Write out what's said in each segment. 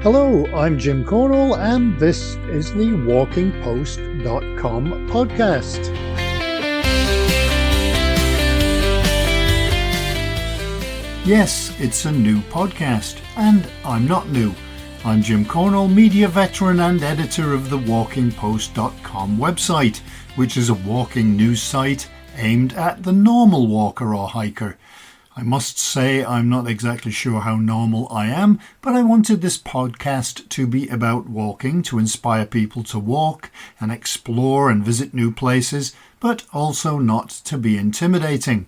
Hello, I'm Jim Cornwall, and this is the WalkingPost.com podcast. Yes, it's a new podcast, and I'm not new. I'm Jim Cornwall, media veteran and editor of the WalkingPost.com website, which is a walking news site aimed at the normal walker or hiker. I must say I'm not exactly sure how normal I am, but I wanted this podcast to be about walking, to inspire people to walk and explore and visit new places, but also not to be intimidating.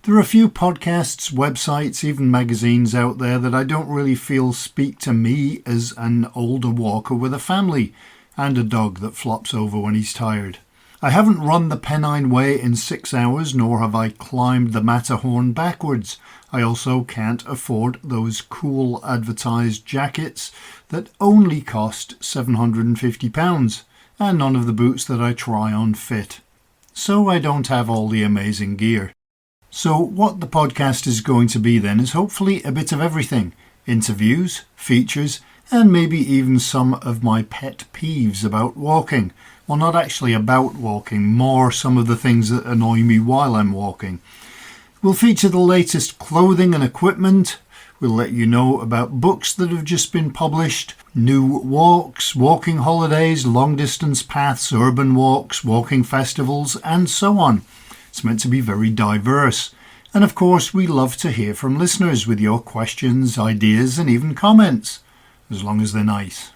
There are a few podcasts, websites, even magazines out there that I don't really feel speak to me as an older walker with a family and a dog that flops over when he's tired. I haven't run the Pennine Way in 6 hours, nor have I climbed the Matterhorn backwards. I also can't afford those cool advertised jackets that only cost £750, and none of the boots that I try on fit. So I don't have all the amazing gear. So what the podcast is going to be then is hopefully a bit of everything. Interviews, features, and maybe even some of my pet peeves about walking. Well, not actually about walking, more some of the things that annoy me while I'm walking. We'll feature the latest clothing and equipment. We'll let you know about books that have just been published, new walks, walking holidays, long distance paths, urban walks, walking festivals, and so on. It's meant to be very diverse. And of course, we love to hear from listeners with your questions, ideas, and even comments, as long as they're nice.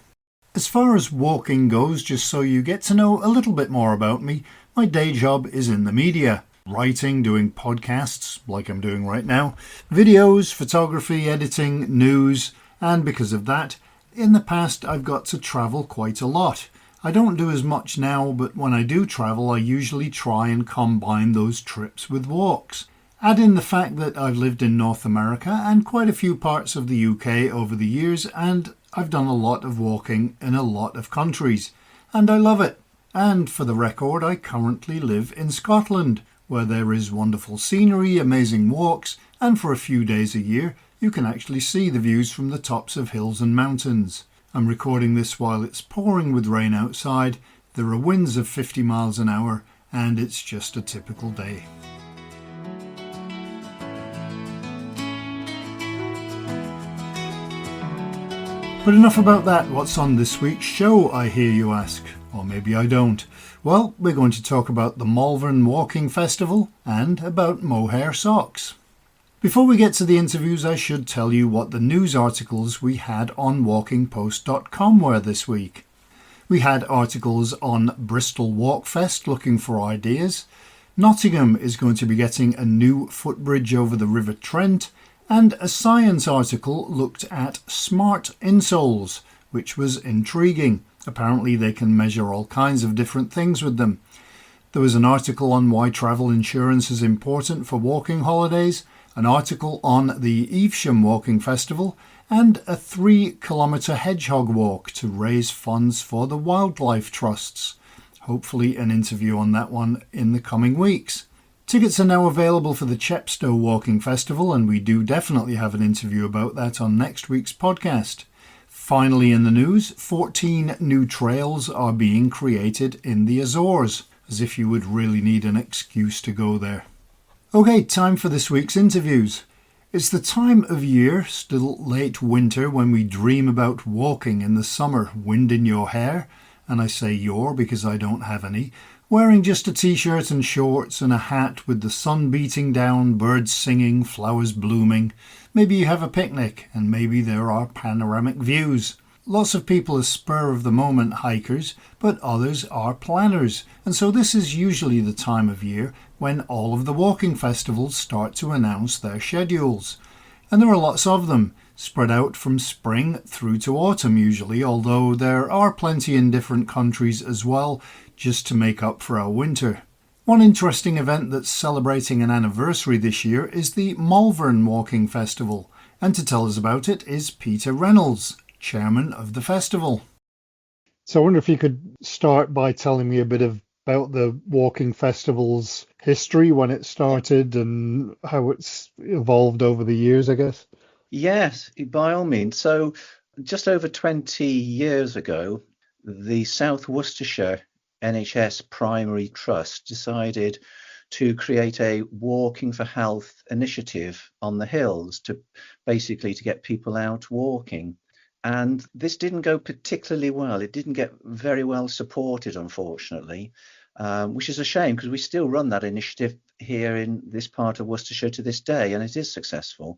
As far as walking goes, just so you get to know a little bit more about me, my day job is in the media. Writing, doing podcasts, like I'm doing right now, videos, photography, editing, news, and because of that, in the past I've got to travel quite a lot. I don't do as much now, but when I do travel, I usually try and combine those trips with walks. Add in the fact that I've lived in North America and quite a few parts of the UK over the years, and I've done a lot of walking in a lot of countries, and I love it. And for the record, I currently live in Scotland, where there is wonderful scenery, amazing walks, and for a few days a year, you can actually see the views from the tops of hills and mountains. I'm recording this while it's pouring with rain outside, there are winds of 50 miles an hour, and it's just a typical day. But enough about that. What's on this week's show, I hear you ask? Or maybe I don't. Well, we're going to talk about the Malvern Walking Festival and about Mohair socks. Before we get to the interviews, I should tell you what the news articles we had on WalkingPost.com were this week. We had articles on Bristol Walkfest looking for ideas. Nottingham is going to be getting a new footbridge over the River Trent. And a science article looked at smart insoles, which was intriguing. Apparently they can measure all kinds of different things with them. There was an article on why travel insurance is important for walking holidays, an article on the Evesham Walking Festival, and a 3-kilometre hedgehog walk to raise funds for the wildlife trusts. Hopefully an interview on that one in the coming weeks. Tickets are now available for the Chepstow Walking Festival, and we do definitely have an interview about that on next week's podcast. Finally in the news, 14 new trails are being created in the Azores, as if you would really need an excuse to go there. Okay, time for this week's interviews. It's the time of year, still late winter, when we dream about walking in the summer, wind in your hair, and I say your because I don't have any, wearing just a t-shirt and shorts and a hat with the sun beating down, birds singing, flowers blooming. Maybe you have a picnic and maybe there are panoramic views. Lots of people are spur-of-the-moment hikers, but others are planners. And so this is usually the time of year when all of the walking festivals start to announce their schedules. And there are lots of them, spread out from spring through to autumn usually, although there are plenty in different countries as well, just to make up for our winter. One interesting event that's celebrating an anniversary this year is the Malvern Walking Festival, and to tell us about it is Peter Reynolds, chairman of the festival. So I wonder if you could start by telling me a bit about the walking festival's history, when it started and how it's evolved over the years, I guess. Yes, by all means. So Just over 20 years ago, the South Worcestershire NHS Primary Trust decided to create a Walking for Health initiative on the hills to basically to get people out walking. And this didn't go particularly well. It didn't get very well supported, unfortunately, which is a shame because we still run that initiative here in this part of Worcestershire to this day, and it is successful.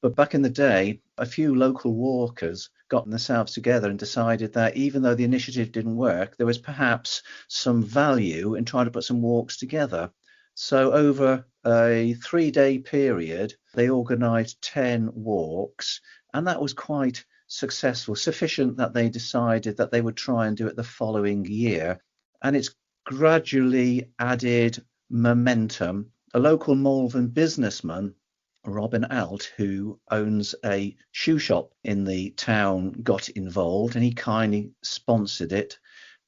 But back in the day, a few local walkers got themselves together and decided that even though the initiative didn't work, there was perhaps some value in trying to put some walks together. So over a 3-day period, they organised 10 walks, and that was quite successful, sufficient that they decided that they would try and do it the following year. And it's gradually added momentum. A local Malvern businessman, Robin Alt, who owns a shoe shop in the town, got involved and he kindly sponsored it.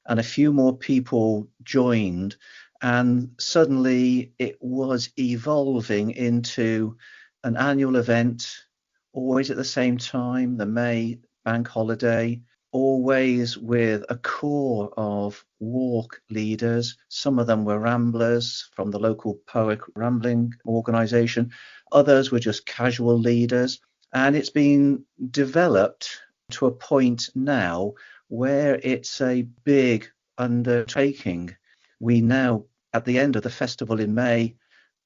And a few more people joined, and suddenly it was evolving into an annual event, always at the same time, the May bank holiday, always with a core of walk leaders. Some of them were ramblers from the local Poet Rambling organisation. Others were just casual leaders. And it's been developed to a point now where it's a big undertaking. We now, at the end of the festival in May,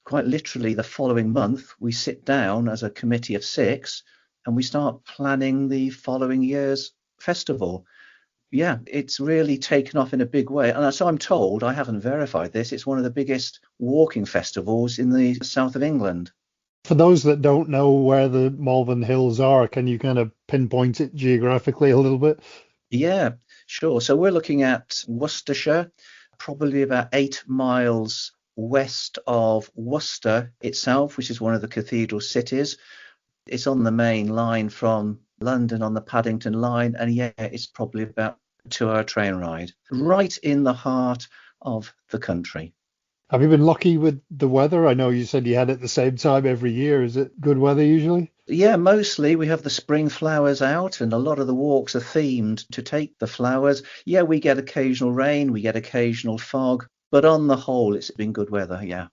quite literally the following month, we sit down as a committee of 6 and we start planning the following year's festival. Yeah, it's really taken off in a big way. And so I'm told, I haven't verified this, it's one of the biggest walking festivals in the south of England. For those that don't know where the Malvern Hills are, can you kind of pinpoint it geographically a little bit? Yeah, sure. So we're looking at Worcestershire, probably about 8 miles west of Worcester itself, which is one of the cathedral cities. It's on the main line from London on the Paddington line, and yeah, it's probably about a 2-hour train ride, right in the heart of the country. Have you been lucky with the weather? I know you said you had it the same time every year. Is it good weather usually? Yeah, mostly we have the spring flowers out, and a lot of the walks are themed to take the flowers. Yeah, we get occasional rain, we get occasional fog, but on the whole, it's been good weather, yeah.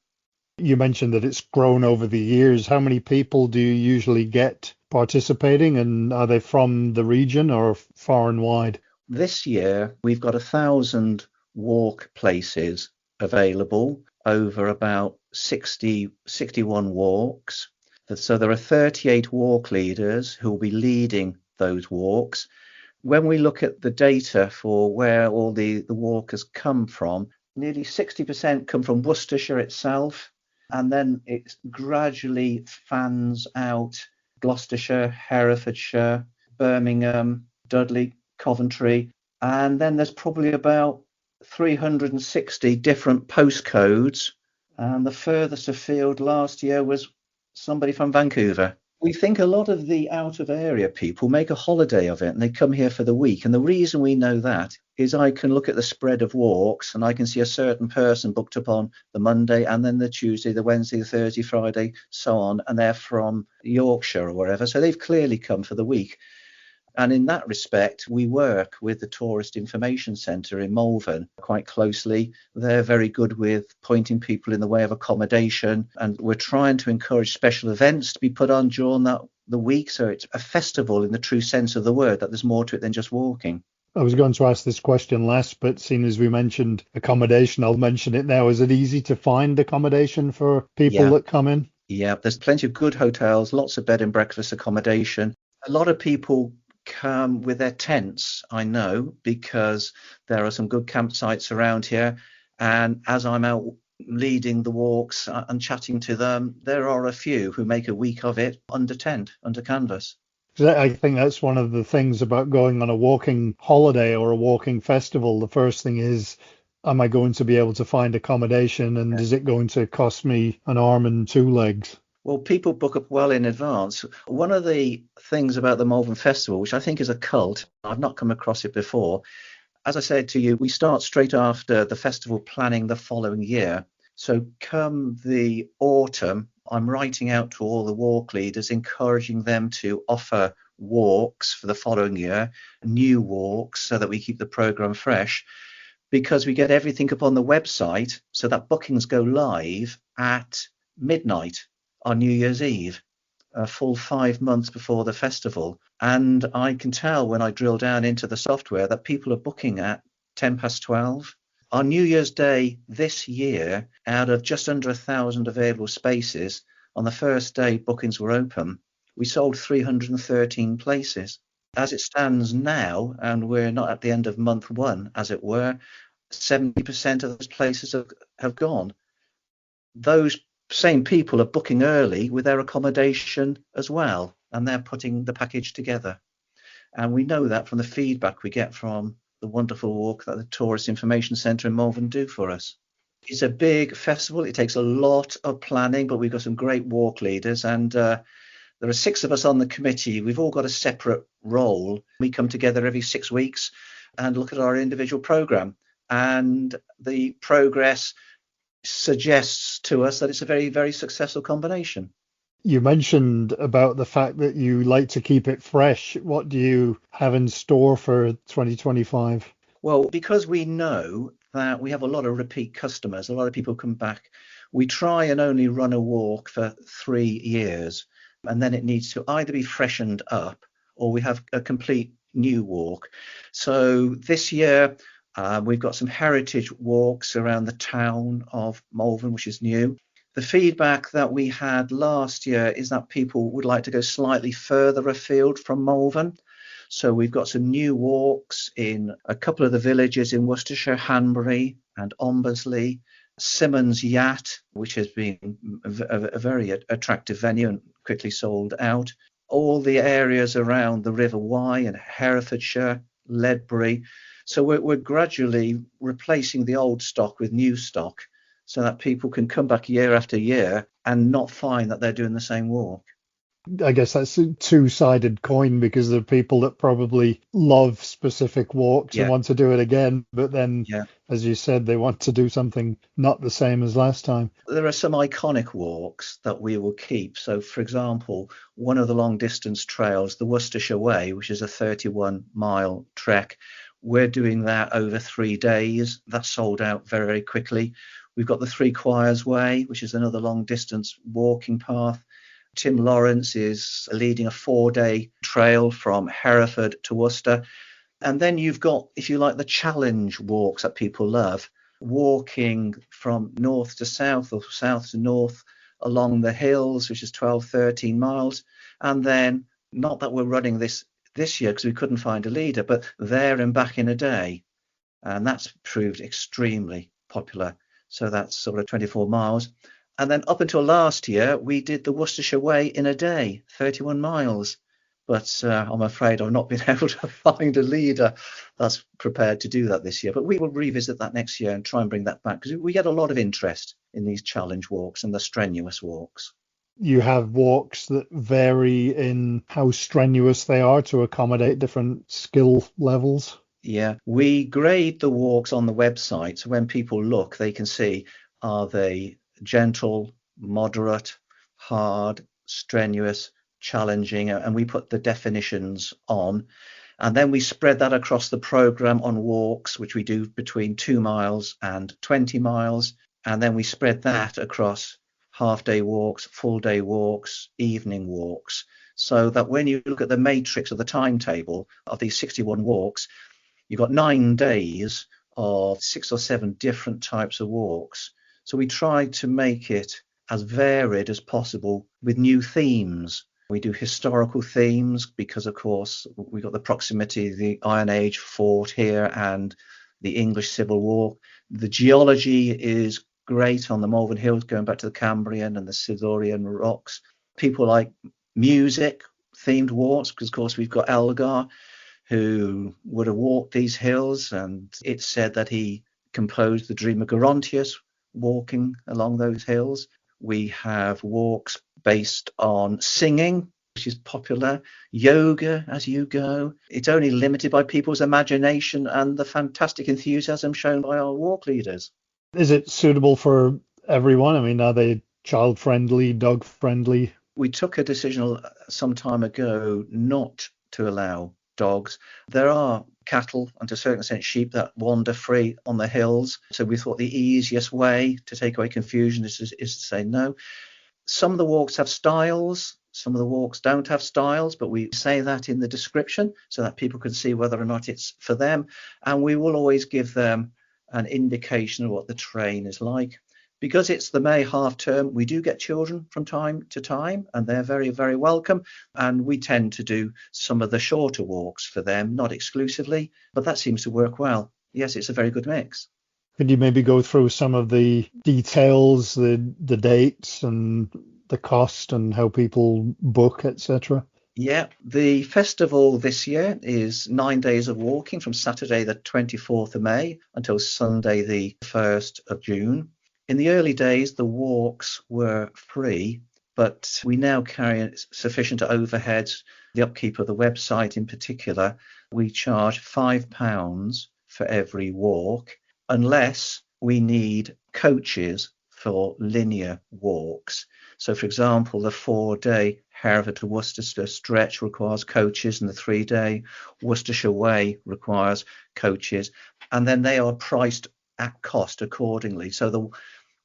You mentioned that it's grown over the years. How many people do you usually get participating, and are they from the region or far and wide? This year, we've got 1,000 walk places available over about 61 walks. So there are 38 walk leaders who will be leading those walks. When we look at the data for where all the walkers come from, nearly 60% come from Worcestershire itself, and then it gradually fans out Gloucestershire, Herefordshire, Birmingham, Dudley, Coventry, and then there's probably about 360 different postcodes. And the furthest afield last year was somebody from Vancouver. We think a lot of the out of area people make a holiday of it and they come here for the week. And the reason we know that is I can look at the spread of walks and I can see a certain person booked up on the Monday and then the Tuesday, the Wednesday, the Thursday, Friday, so on. And they're from Yorkshire or wherever. So they've clearly come for the week. And in that respect, we work with the Tourist Information Centre in Malvern quite closely. They're very good with pointing people in the way of accommodation. And we're trying to encourage special events to be put on during the week. So it's a festival in the true sense of the word, that there's more to it than just walking. I was going to ask this question last, but seeing as we mentioned accommodation, I'll mention it now. Is it easy to find accommodation for people that come in? Yeah, there's plenty of good hotels, lots of bed and breakfast accommodation. A lot of people come with their tents, I know, because there are some good campsites around here. And as I'm out leading the walks and chatting to them, there are a few who make a week of it under tent, under canvas. I think that's one of the things about going on a walking holiday or a walking festival. The first thing is, am I going to be able to find accommodation, and is it going to cost me an arm and 2 legs? Well, people book up well in advance. One of the things about the Malvern Festival, which I think is a cult, I've not come across it before. As I said to you, we start straight after the festival planning the following year. So come the autumn, I'm writing out to all the walk leaders, encouraging them to offer walks for the following year, new walks, so that we keep the program fresh, because we get everything up on the website so that bookings go live at midnight on New Year's Eve, a full 5 months before the festival. And I can tell when I drill down into the software that people are booking at 10 past 12. On New Year's Day this year, out of just under 1,000 available spaces, on the first day bookings were open, we sold 313 places. As it stands now, and we're not at the end of month one, as it were, 70% of those places have gone. Those same people are booking early with their accommodation as well, and they're putting the package together. And we know that from the feedback we get from the wonderful walk that the Tourist Information Centre in Malvern do for us. It's a big festival. It takes a lot of planning, but we've got some great walk leaders, and there are 6 of us on the committee. We've all got a separate role. We come together every 6 weeks and look at our individual programme, and the progress suggests to us that it's a very, very successful combination. You mentioned about the fact that you like to keep it fresh. What do you have in store for 2025? Well, because we know that we have a lot of repeat customers, a lot of people come back, we try and only run a walk for 3 years, and then it needs to either be freshened up or we have a complete new walk. So this year, we've got some heritage walks around the town of Malvern, which is new. The feedback that we had last year is that people would like to go slightly further afield from Malvern. So we've got some new walks in a couple of the villages in Worcestershire, Hanbury and Ombersley, Simmons Yacht, which has been a very attractive venue and quickly sold out. All the areas around the River Wye and Herefordshire, Ledbury. So we're gradually replacing the old stock with new stock so that people can come back year after year and not find that they're doing the same walk. I guess that's a two-sided coin, because there are people that probably love specific walks and want to do it again, but then, as you said, they want to do something not the same as last time. There are some iconic walks that we will keep. So, for example, one of the long-distance trails, the Worcestershire Way, which is a 31-mile trek, we're doing that over 3 days. That's sold out very, very quickly. We've got the Three Choirs Way, which is another long-distance walking path. Tim Lawrence is leading a 4-day trail from Hereford to Worcester. And then you've got, if you like, the challenge walks that people love, walking from north to south or south to north along the hills, which is 12, 13 miles. And then, not that we're running this year because we couldn't find a leader, but there and back in a day. And that's proved extremely popular. So that's sort of 24 miles. And then up until last year, we did the Worcestershire Way in a day, 31 miles. But I'm afraid I've not been able to find a leader that's prepared to do that this year. But we will revisit that next year and try and bring that back, because we get a lot of interest in these challenge walks and the strenuous walks. You have walks that vary in how strenuous they are to accommodate different skill levels. Yeah, we grade the walks on the website. So when people look, they can see, are they gentle, moderate, hard, strenuous, challenging, and we put the definitions on, and then we spread that across the program on walks, which we do between 2 miles and 20 miles, and then we spread that across half-day walks, full-day walks, evening walks, so that when you look at the matrix of the timetable of these 61 walks, you've got 9 days of 6 or 7 different types of walks. So we try to make it as varied as possible with new themes. We do historical themes because, of course, we've got the proximity of the Iron Age fort here and the English Civil War. The geology is great on the Malvern Hills, going back to the Cambrian and the Silurian rocks. People like music themed walks because, of course, we've got Elgar, who would have walked these hills, and it's said that he composed the Dream of Gerontius walking along those hills. We have walks based on singing, which is popular, yoga as you go. It's only limited by people's imagination and the fantastic enthusiasm shown by our walk leaders. Is it suitable for everyone? I mean, are they child friendly, dog friendly? We took a decision some time ago not to allow dogs. There are cattle and to a certain extent sheep that wander free on the hills. So we thought the easiest way to take away confusion is to say no. Some of the walks have stiles, some of the walks don't have stiles, but we say that in the description so that people can see whether or not it's for them. And we will always give them an indication of what the terrain is like. Because it's the May half term, we do get children from time to time, and they're very, very welcome. And we tend to do some of the shorter walks for them, not exclusively, but that seems to work well. Yes, it's a very good mix. Could you maybe go through some of the details, the dates and the cost and how people book, etc.? Yeah, the festival this year is 9 days of walking from Saturday the 24th of May until Sunday the 1st of June. In the early days, the walks were free, but we now carry sufficient overheads. The upkeep of the website in particular, we charge £5 for every walk, unless we need coaches for linear walks. So, for example, the 4-day Hereford to Worcester stretch requires coaches, and the 3-day Worcestershire Way requires coaches, and then they are priced at cost accordingly. So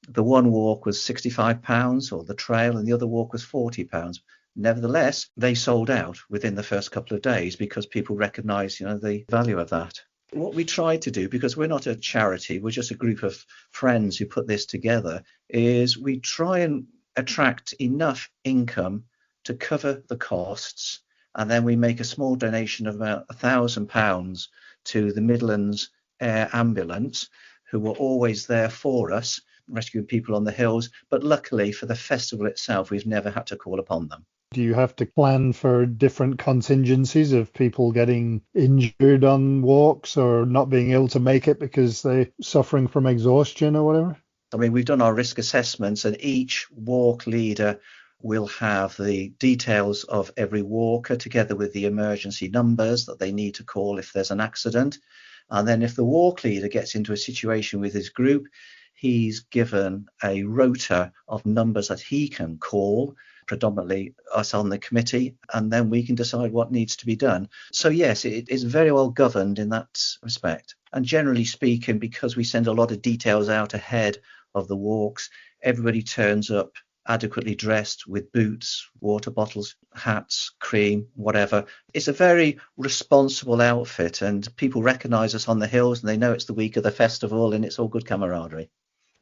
the one walk was £65, or the trail, and the other walk was £40. Nevertheless, they sold out within the first couple of days because people recognise, the value of that. What we try to do, because we're not a charity, we're just a group of friends who put this together, is we try and attract enough income to cover the costs, and then we make a small donation of about £1,000 to the Midlands Air Ambulance, who were always there for us, rescuing people on the hills. But luckily for the festival itself, we've never had to call upon them. Do you have to plan for different contingencies of people getting injured on walks or not being able to make it because they're suffering from exhaustion or whatever? I mean, we've done our risk assessments, and each walk leader will have the details of every walker together with the emergency numbers that they need to call if there's an accident. And then if the walk leader gets into a situation with his group, he's given a rota of numbers that he can call, predominantly us on the committee, and then we can decide what needs to be done. So yes, it is very well governed in that respect. And generally speaking, because we send a lot of details out ahead of the walks, everybody turns up adequately dressed with boots, water bottles, hats, cream, whatever. It's a very responsible outfit, and people recognise us on the hills, and they know it's the week of the festival, and it's all good camaraderie.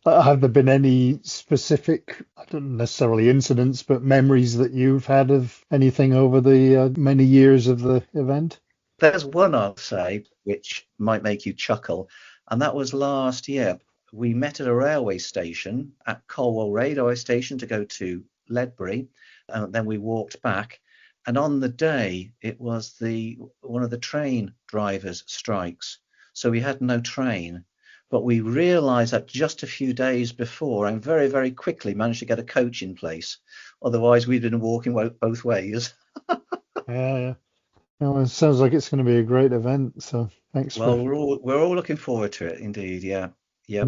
Have there been any specific, I don't necessarily incidents, but memories that you've had of anything over the many years of the event? There's one, I'll say, which might make you chuckle, and that was last year. We met at a railway station at Colwell Railway Station to go to Ledbury, and then we walked back. And on the day, it was one of the train drivers' strikes, so we had no train. But we realised that just a few days before, and very, very quickly managed to get a coach in place. Otherwise, we'd been walking both ways. Yeah. Well, it sounds like it's going to be a great event. So thanks Well, for. we're all looking forward to it, indeed. Yeah.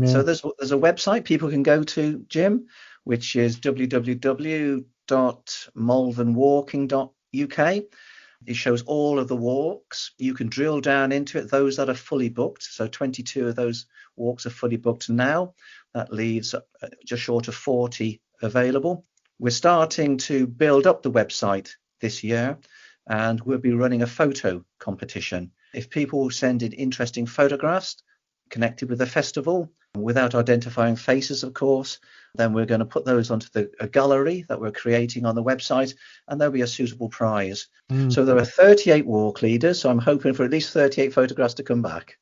So there's a website people can go to, Jim, which is www.malvernwalking.uk. It shows all of the walks. You can drill down into it, those that are fully booked. So 22 of those walks are fully booked now. That leaves just short of 40 available. We're starting to build up the website this year, and we'll be running a photo competition. If people send in interesting photographs connected with the festival, without identifying faces, of course, then we're going to put those onto a gallery that we're creating on the website, and there'll be a suitable prize. So there are 38 walk leaders, so I'm hoping for at least 38 photographs to come back.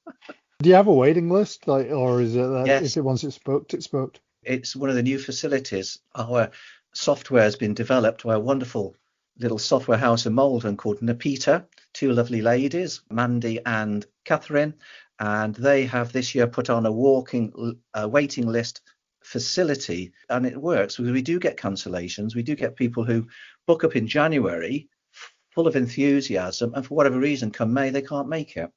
Do you have a waiting list, or is it that Yes. once it's booked, it's booked? It's one of the new facilities. Our software has been developed by a wonderful little software house in Malvern called Napita, two lovely ladies, Mandy and Catherine, and they have this year put on a waiting list facility, and it works because we do get cancellations. We do get people who book up in January full of enthusiasm, and for whatever reason, come May, they can't make it.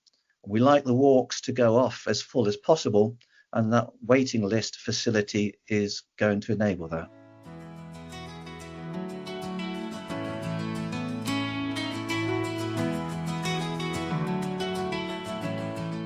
We like the walks to go off as full as possible, and that waiting list facility is going to enable that.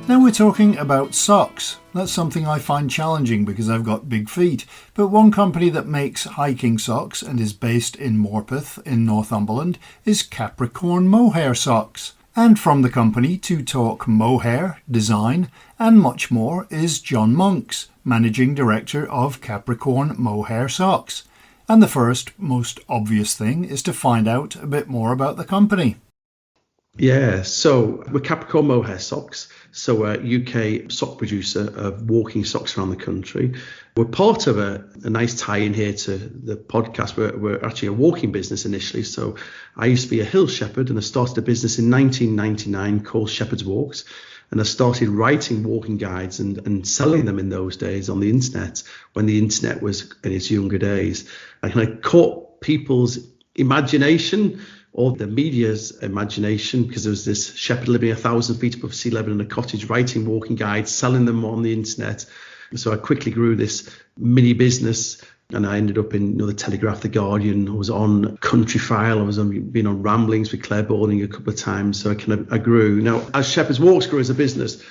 Now we're talking about socks. That's something I find challenging because I've got big feet. But one company that makes hiking socks and is based in Morpeth in Northumberland is Capricorn Mohair socks. And from the company to talk mohair, design and much more is John Monks, Managing Director of Capricorn Mohair socks. And the first, most obvious thing is to find out a bit more about the company. Yeah, so we're Capricorn Mohair Socks, so a UK sock producer of walking socks around the country. We're part of a nice tie-in here to the podcast. We're actually a walking business initially. So I used to be a hill shepherd and I started a business in 1999 called Shepherd's Walks. And I started writing walking guides and selling them in those days on the internet when the internet was in its younger days. I kind of caught people's imagination or the media's imagination, because there was this shepherd living 1,000 feet above sea level in a cottage, writing walking guides, selling them on the internet. So I quickly grew this mini business, and I ended up in the Telegraph, the Guardian. I was on Country File. I was been on Ramblings with Claire Balding a couple of times. So I grew. Now, as Shepherd's Walks grew as a business,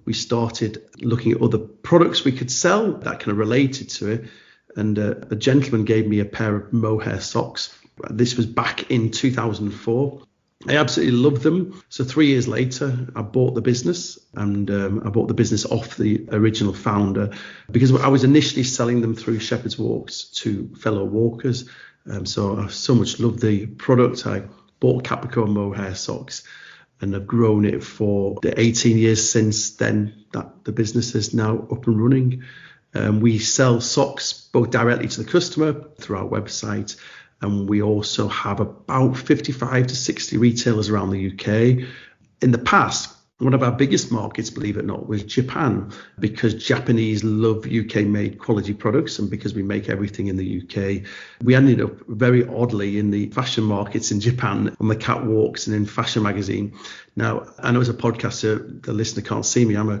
we started looking at other products we could sell that kind of related to it. And a gentleman gave me a pair of mohair socks. This was back in 2004. I absolutely loved them. So 3 years later, I bought the business, and I bought the business off the original founder because I was initially selling them through Shepherd's Walks to fellow walkers. So I so much loved the product. I bought Capricorn Mohair socks and I've grown it for the 18 years since then that the business is now up and running. We sell socks both directly to the customer through our website, and we also have about 55 to 60 retailers around the UK. In the past, one of our biggest markets, believe it or not, was Japan, because Japanese love UK-made quality products, and because we make everything in the UK. We ended up very oddly in the fashion markets in Japan, on the catwalks and in fashion magazine. Now, I know as a podcaster, the listener can't see me. I'm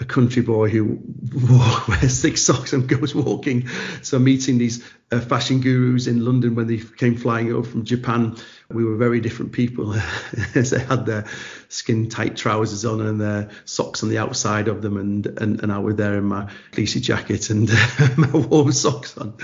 a country boy who wears thick socks and goes walking. So meeting these fashion gurus in London when they came flying over from Japan, we were very different people as they had their skin tight trousers on and their socks on the outside of them, and I was there in my fleecy jacket and my warm socks on.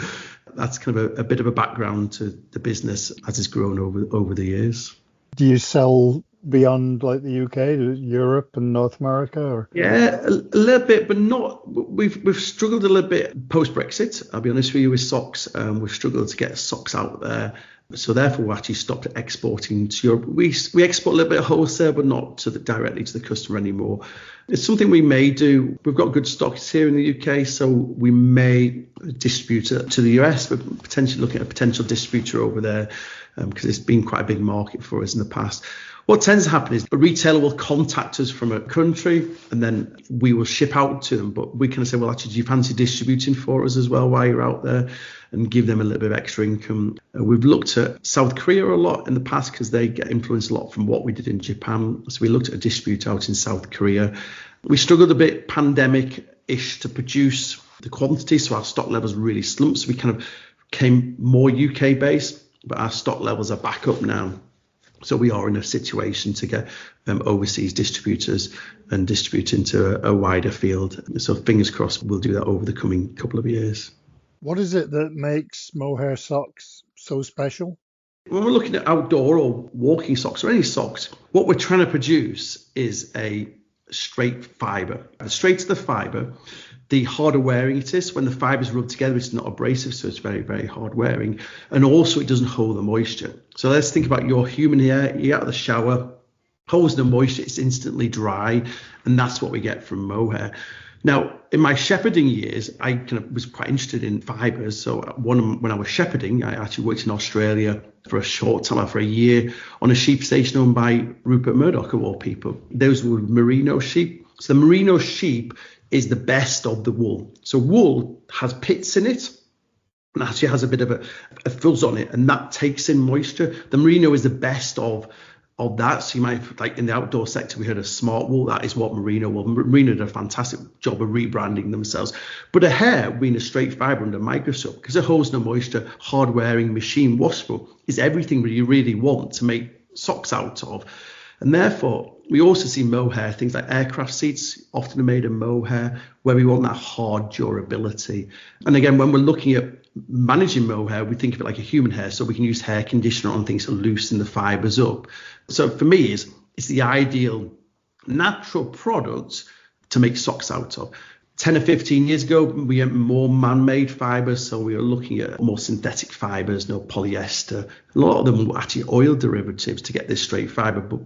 That's kind of a bit of a background to the business as it's grown over the years. Do you sell beyond like the UK, to Europe and North America? Or? Yeah, a little bit, but not. We've struggled a little bit post Brexit. I'll be honest with you with socks. We've struggled to get socks out there, so therefore we actually stopped exporting to Europe. We export a little bit of wholesale, but not directly to the customer anymore. It's something we may do. We've got good stocks here in the UK, so we may distribute it to the US. We're potentially looking at a potential distributor over there because it's been quite a big market for us in the past. What tends to happen is a retailer will contact us from a country and then we will ship out to them. But we kind of say, well, actually, do you fancy distributing for us as well while you're out there, and give them a little bit of extra income? We've looked at South Korea a lot in the past because they get influenced a lot from what we did in Japan. So we looked at a distribute out in South Korea. We struggled a bit pandemic-ish to produce the quantity, so our stock levels really slumped. So we kind of came more UK based, but our stock levels are back up now. So we are in a situation to get overseas distributors and distribute into a wider field. So fingers crossed we'll do that over the coming couple of years. What is it that makes mohair socks so special? When we're looking at outdoor or walking socks or any socks, what we're trying to produce is a straight fibre. Straight to the fibre, the harder wearing it is. When the fibres rub together, it's not abrasive, so it's very, very hard wearing. And also it doesn't hold the moisture. So let's think about your human hair. You get out of the shower, holds no moisture, it's instantly dry. And that's what we get from mohair. Now, in my shepherding years, I kind of was quite interested in fibres. So when I was shepherding, I actually worked in Australia for a short time, for a year, on a sheep station owned by Rupert Murdoch, of all people. Those were merino sheep. So the merino sheep is the best of the wool. So wool has pits in it and actually has a bit of a fuzz on it, and that takes in moisture. The merino is the best of that. So you might, like in the outdoor sector, we heard of smart wool. That is what merino wool. Merino did a fantastic job of rebranding themselves. But a hair being a straight fibre under a microscope, because it holds no moisture, hard wearing, machine washable, is everything that you really want to make socks out of. And therefore, We also see mohair, things like aircraft seats often are made of mohair, where we want that hard durability. And again, when we're looking at managing mohair, we think of it like a human hair, so we can use hair conditioner on things to loosen the fibers up. So for me, it's the ideal natural product to make socks out of. 10 or 15 years ago, we had more man-made fibers, so we were looking at more synthetic fibers, no polyester. A lot of them were actually oil derivatives to get this straight fiber, but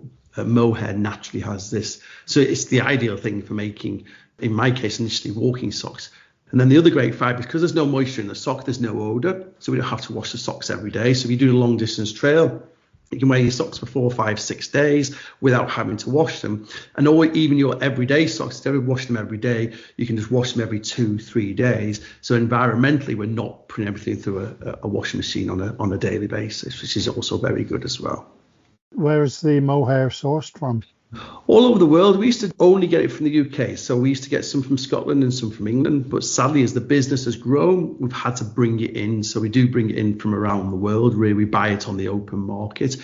mohair naturally has this. So it's the ideal thing for making, in my case, initially walking socks. And then the other great fiber, because there's no moisture in the sock, there's no odor, so we don't have to wash the socks every day. So if you're doing a long distance trail, you can wear your socks for 4, 5, 6 days without having to wash them. And even your everyday socks, instead of washing them every day, you can just wash them every 2, 3 days. So environmentally, we're not putting everything through a washing machine on a daily basis, which is also very good as well. Where is the mohair sourced from? All over the world. We used to only get it from the UK. So we used to get some from Scotland and some from England. But sadly, as the business has grown, we've had to bring it in. So we do bring it in from around the world. Really, we buy it on the open market.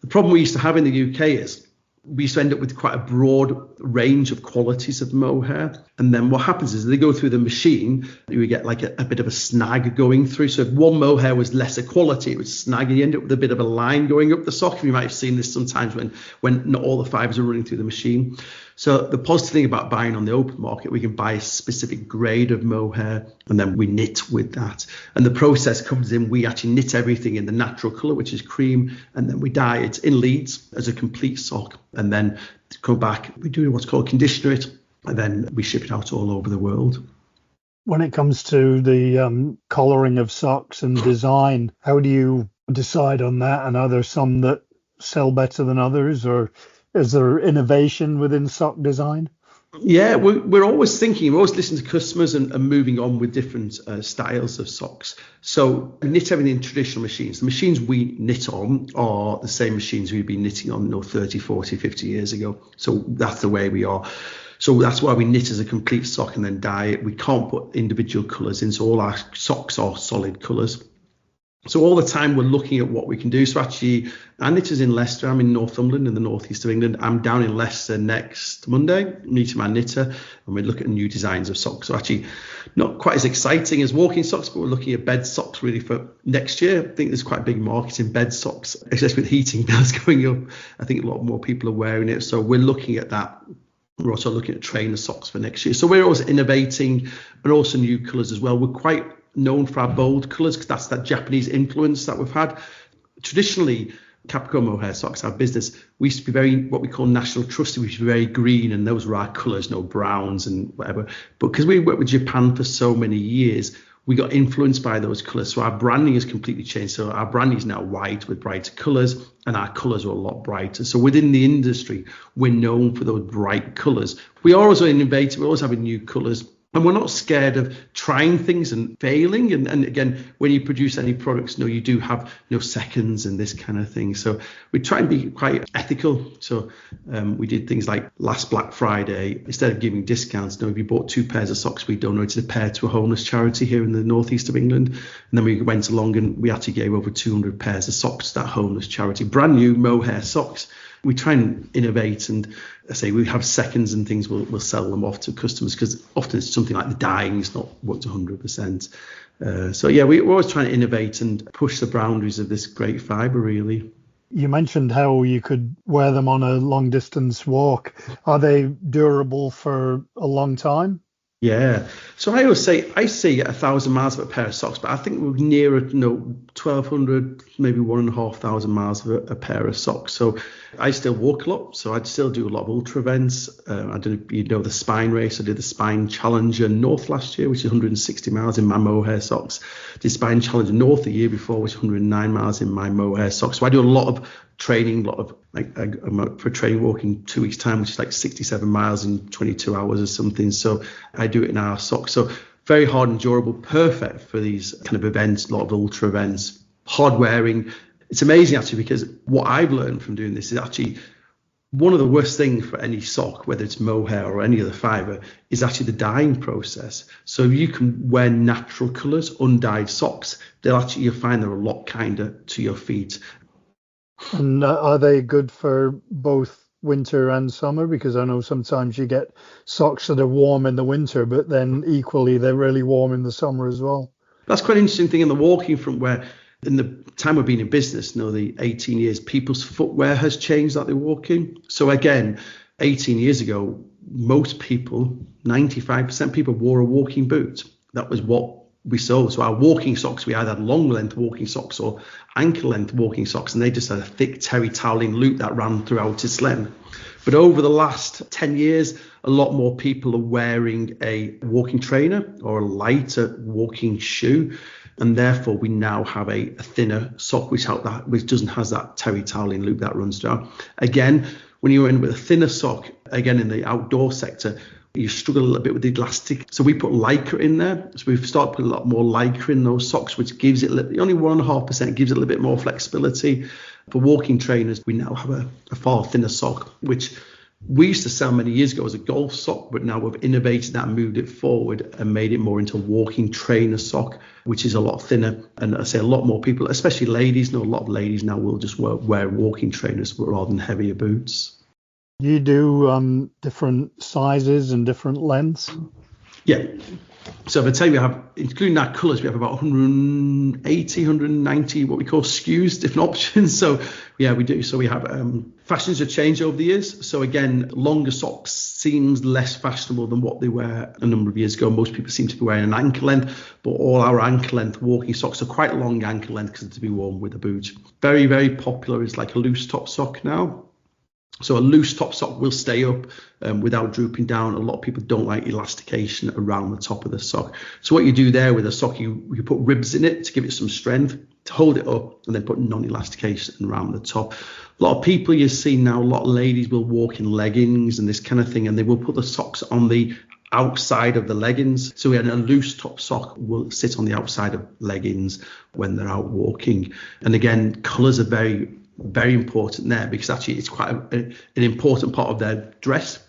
The problem we used to have in the UK is we used to end up with quite a broad range of qualities of mohair. And then what happens is they go through the machine, you get like a bit of a snag going through. So if one mohair was lesser quality, it would snag and you end up with a bit of a line going up the sock. You might have seen this sometimes when not all the fibers are running through the machine. So the positive thing about buying on the open market, we can buy a specific grade of mohair and then we knit with that. And the process comes in, we actually knit everything in the natural colour, which is cream, and then we dye it in leads as a complete sock. And then to come back, we do what's called conditioner it, and then we ship it out all over the world. When it comes to the colouring of socks and design, how do you decide on that? And are there some that sell better than others, or is there innovation within sock design? Yeah, we're always thinking, we're always listening to customers and moving on with different styles of socks. So we knit everything in traditional machines. The machines we knit on are the same machines we've been knitting on 30, 40, 50 years ago. So that's the way we are. So that's why we knit as a complete sock and then dye it. We can't put individual colours in, so all our socks are solid colours. So all the time we're looking at what we can do. So actually, our knitter's in Leicester. I'm in Northumberland in the northeast of England. I'm down in Leicester next Monday, meeting my knitter, and we're looking at new designs of socks. So actually, not quite as exciting as walking socks, but we're looking at bed socks really for next year. I think there's quite a big market in bed socks, especially with heating bills going up. I think a lot more people are wearing it. So we're looking at that. We're also looking at trainer socks for next year. So we're always innovating, and also new colours as well. We're quite known for our bold colours because that's that Japanese influence that we've had. Traditionally, Capricorn Mohair socks, our business, we used to be very what we call national trusted, which is very green, and those were our colours, no browns and whatever. But because we worked with Japan for so many years, we got influenced by those colours. So our branding has completely changed. So our branding is now white with brighter colours, and our colours are a lot brighter. So within the industry, we're known for those bright colours. We are also innovative. We're always having new colours. And we're not scared of trying things and failing. And again, when you produce any products, you do have seconds and this kind of thing. So we try and be quite ethical. So we did things like last Black Friday, instead of giving discounts, if you bought 2 pairs of socks, we donated a pair to a homeless charity here in the northeast of England. And then we went along and we actually gave over 200 pairs of socks to that homeless charity, brand new mohair socks. We try and innovate, and I say we have seconds and things, we'll sell them off to customers because often it's something like the dyeing is not worked 100%. So yeah, we're always trying to innovate and push the boundaries of this great fibre, really. You mentioned how you could wear them on a long distance walk. Are they durable for a long time? Yeah. So I always say, I say 1,000 miles of a pair of socks, but I think we're nearer, 1,200, maybe 1,500 miles of a pair of socks. So I still walk a lot. So I'd still do a lot of ultra events. I don't know if you know the Spine race. I did the Spine Challenger North last year, which is 160 miles in my mohair socks. Did Spine Challenger North the year before, which is 109 miles in my mohair socks. So I do a lot of training, I'm out for training walking 2 weeks time, which is like 67 miles in 22 hours or something. So I do it in our socks. So very hard and durable, perfect for these kind of events, a lot of ultra events, hard wearing. It's amazing actually, because what I've learned from doing this is actually one of the worst things for any sock, whether it's mohair or any other fibre, is actually the dyeing process. So if you can wear natural colours, undyed socks, you'll find they're a lot kinder to your feet. And are they good for both winter and summer? Because I know sometimes you get socks that are warm in the winter, but then equally they're really warm in the summer as well. That's quite an interesting thing in the walking front, where in the time we've been in business, the 18 years, people's footwear has changed that they're walking. So again, 18 years ago, most people, 95% people wore a walking boot. That was what we saw. So our walking socks, we either had long length walking socks or ankle length walking socks, and they just had a thick terry toweling loop that ran throughout its length. But over the last 10 years, a lot more people are wearing a walking trainer or a lighter walking shoe. And therefore, we now have a thinner sock, which doesn't has that terry toweling loop that runs through. Again, when you're in with a thinner sock, again, in the outdoor sector, you struggle a little bit with the elastic. So we put Lycra in there. So we've started putting a lot more Lycra in those socks, which gives it only 1.5%, gives it a little bit more flexibility. For walking trainers, we now have a far thinner sock, which we used to sell many years ago as a golf sock, but now we've innovated that and moved it forward and made it more into a walking trainer sock, which is a lot thinner. And I say a lot more people, especially ladies, a lot of ladies now will just wear walking trainers rather than heavier boots. You do different sizes and different lengths? Yeah. So if I tell you, we have, including our colours, we have about 180, 190 what we call SKUs, different options. So yeah, we do. So we have fashions have changed over the years. So again, longer socks seems less fashionable than what they were a number of years ago. Most people seem to be wearing an ankle length, but all our ankle length walking socks are quite long ankle length because to be worn with a boot. Very, very popular is like a loose top sock now. So a loose top sock will stay up without drooping down. A lot of people don't like elastication around the top of the sock. So what you do there with a sock, you put ribs in it to give it some strength, to hold it up, and then put non-elastication around the top. A lot of people you see now, a lot of ladies will walk in leggings and this kind of thing, and they will put the socks on the outside of the leggings. So a loose top sock will sit on the outside of leggings when they're out walking. And again, colours are very, very important there, because actually it's quite an important part of their dress.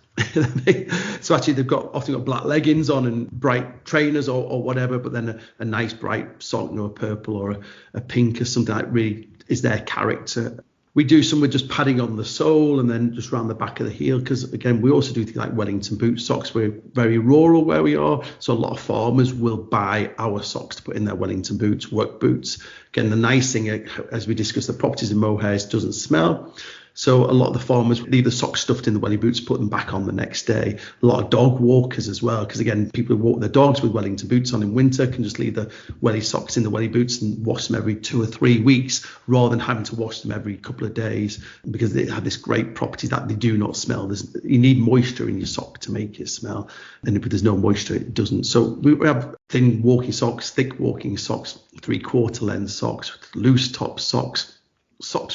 So actually they've often got black leggings on and bright trainers or whatever, but then a nice bright sock, a purple or a pink or something that really is their character. We do some with just padding on the sole and then just around the back of the heel, because again, we also do things like Wellington boot socks. We're very rural where we are, so a lot of farmers will buy our socks to put in their Wellington boots, work boots. Again, the nice thing, as we discussed, the properties in Mohair, doesn't smell. So a lot of the farmers leave the socks stuffed in the welly boots, put them back on the next day. A lot of dog walkers as well, because again, people who walk their dogs with Wellington boots on in winter can just leave the welly socks in the welly boots and wash them every 2 or 3 weeks rather than having to wash them every couple of days, because they have this great property that they do not smell. You need moisture in your sock to make it smell, and if there's no moisture, it doesn't. So we have thin walking socks, thick walking socks, 3/4 length socks, loose top socks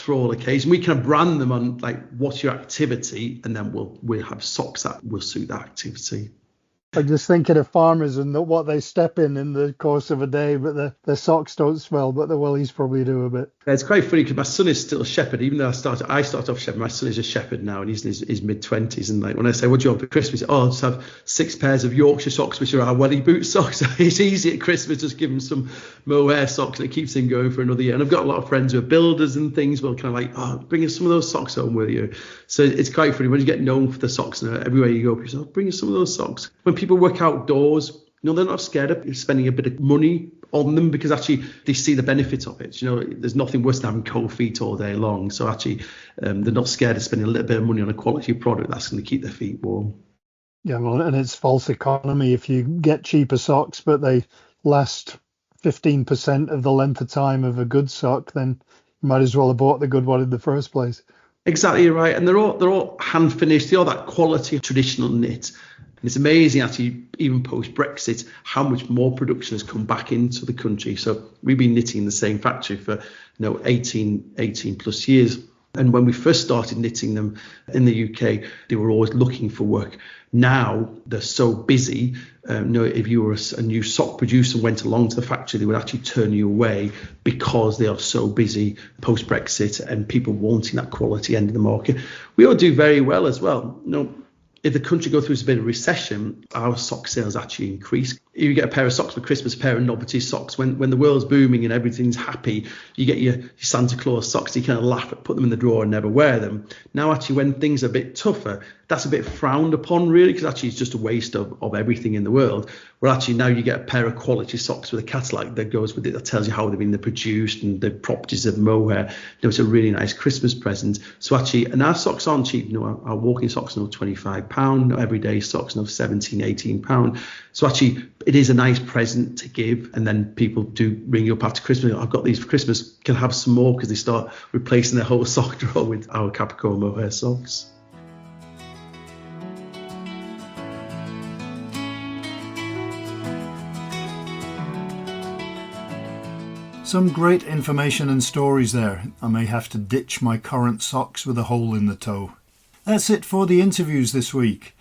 for all occasions. We can brand them on like what's your activity, and then we'll have socks that will suit that activity. I'm just thinking of farmers and what they step in the course of a day, but their socks don't smell, but the wellies probably do a bit. It's quite funny because my son is still a shepherd, even though I started off shepherd. My son is a shepherd now, and he's in his mid-20s. And like when I say, what do you want for Christmas? I'll just have 6 pairs of Yorkshire socks, which are our welly boot socks. It's easy at Christmas, just give him some Mohair socks, and it keeps him going for another year. And I've got a lot of friends who are builders and things. Well, kind of like, bring us some of those socks home with you. So it's quite funny when you get known for the socks, and everywhere you go, people say, bring us some of those socks. When people work outdoors, they're not scared of spending a bit of money on them, because actually they see the benefit of it. There's nothing worse than having cold feet all day long. So actually they're not scared of spending a little bit of money on a quality product that's going to keep their feet warm. Yeah, well, and it's false economy if you get cheaper socks, but they last 15% of the length of time of a good sock, then you might as well have bought the good one in the first place. Exactly right. And they're all hand finished. They're all that quality traditional knit. And it's amazing, actually, even post-Brexit, how much more production has come back into the country. So we've been knitting in the same factory for 18 plus years. And when we first started knitting them in the UK, they were always looking for work. Now they're so busy. If you were a new sock producer and went along to the factory, they would actually turn you away because they are so busy post-Brexit and people wanting that quality end of the market. We all do very well as well. If the country goes through a bit of recession, our sock sales actually increase. You get a pair of socks for Christmas, a pair of novelty socks. When the world's booming and everything's happy, you get your Santa Claus socks. You kind of laugh at, put them in the drawer and never wear them. Now, actually, when things are a bit tougher, that's a bit frowned upon, really, because actually it's just a waste of everything in the world. Where actually now you get a pair of quality socks with a catalog that goes with it, that tells you how they've been produced and the properties of mohair. It's a really nice Christmas present. So actually, and our socks aren't cheap. Our walking socks are £25, everyday socks are £17, £18. So actually, it is a nice present to give, and then people do ring you up after Christmas. I've got these for Christmas. Can I have some more? Because they start replacing their whole sock drawer with our Capricorn mohair socks. Some great information and stories there. I may have to ditch my current socks with a hole in the toe. That's it for the interviews this week.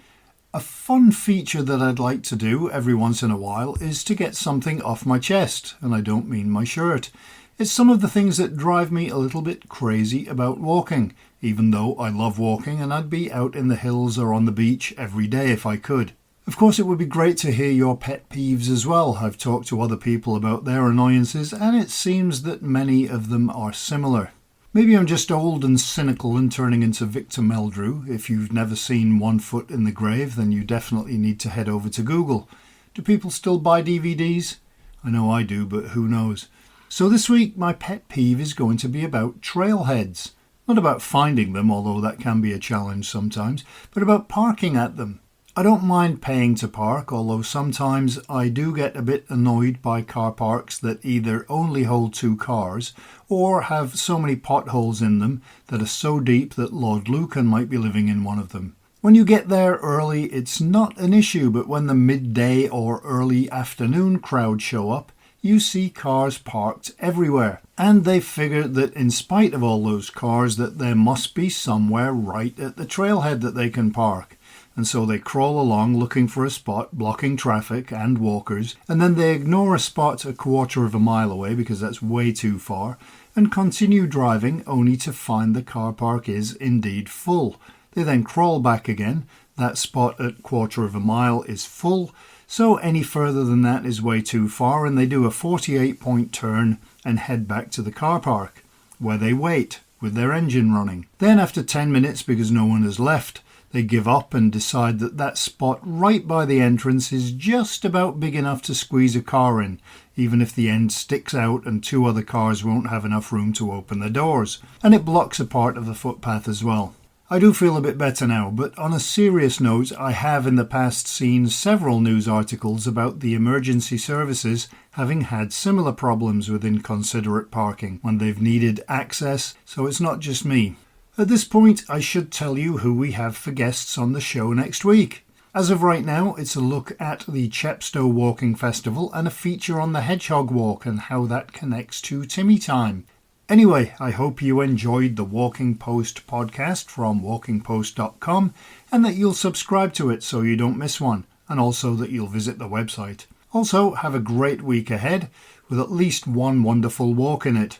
A fun feature that I'd like to do every once in a while is to get something off my chest, and I don't mean my shirt. It's some of the things that drive me a little bit crazy about walking, even though I love walking and I'd be out in the hills or on the beach every day if I could. Of course, it would be great to hear your pet peeves as well. I've talked to other people about their annoyances, and it seems that many of them are similar. Maybe I'm just old and cynical and turning into Victor Meldrew. If you've never seen One Foot in the Grave, then you definitely need to head over to Google. Do people still buy DVDs? I know I do, but who knows? So this week, my pet peeve is going to be about trailheads. Not about finding them, although that can be a challenge sometimes, but about parking at them. I don't mind paying to park, although sometimes I do get a bit annoyed by car parks that either only hold 2 cars or have so many potholes in them that are so deep that Lord Lucan might be living in one of them. When you get there early, it's not an issue, but when the midday or early afternoon crowd show up, you see cars parked everywhere. And they figure that in spite of all those cars, that there must be somewhere right at the trailhead that they can park. And so they crawl along looking for a spot, blocking traffic and walkers, and then they ignore a spot a quarter of a mile away because that's way too far, and continue driving only to find the car park is indeed full. They then crawl back again, that spot at quarter of a mile is full, so any further than that is way too far, and they do a 48-point turn and head back to the car park, where they wait with their engine running. Then after 10 minutes, because no one has left, they give up and decide that that spot right by the entrance is just about big enough to squeeze a car in, even if the end sticks out and 2 other cars won't have enough room to open the doors. And it blocks a part of the footpath as well. I do feel a bit better now, but on a serious note, I have in the past seen several news articles about the emergency services having had similar problems with inconsiderate parking when they've needed access, so it's not just me. At this point, I should tell you who we have for guests on the show next week. As of right now, it's a look at the Chepstow Walking Festival and a feature on the Hedgehog Walk and how that connects to Timmy Time. Anyway, I hope you enjoyed the Walking Post podcast from walkingpost.com and that you'll subscribe to it so you don't miss one, and also that you'll visit the website. Also, have a great week ahead with at least one wonderful walk in it.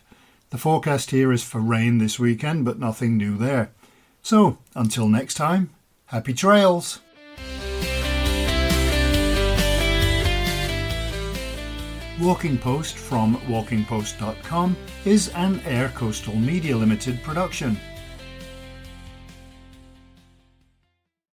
The forecast here is for rain this weekend, but nothing new there. So, until next time, happy trails! Walking Post from walkingpost.com is an Air Coastal Media Limited production.